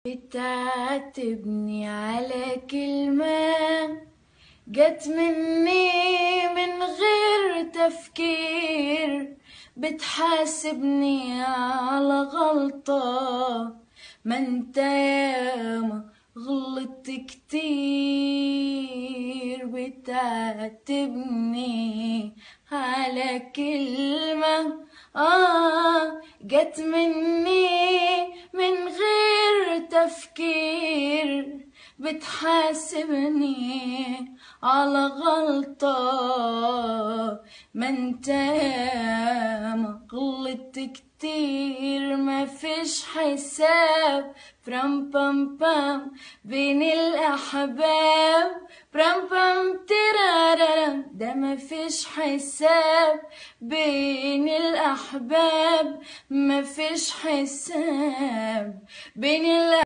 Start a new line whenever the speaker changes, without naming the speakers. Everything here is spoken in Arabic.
بتعاتبني على كلمة جت مني من غير تفكير، بتحاسبني على غلطة ما انت ياما غلطت كتير. بتعاتبني على كلمة جت مني من غير تفكير، بتحاسبني على غلطة ما انت ياما غلطت كتير. مفيش حساب برام بام بام بين الأحباب، برام بام تيرارارام، ده مفيش حساب بين الأحباب، مفيش حساب بين الأحباب.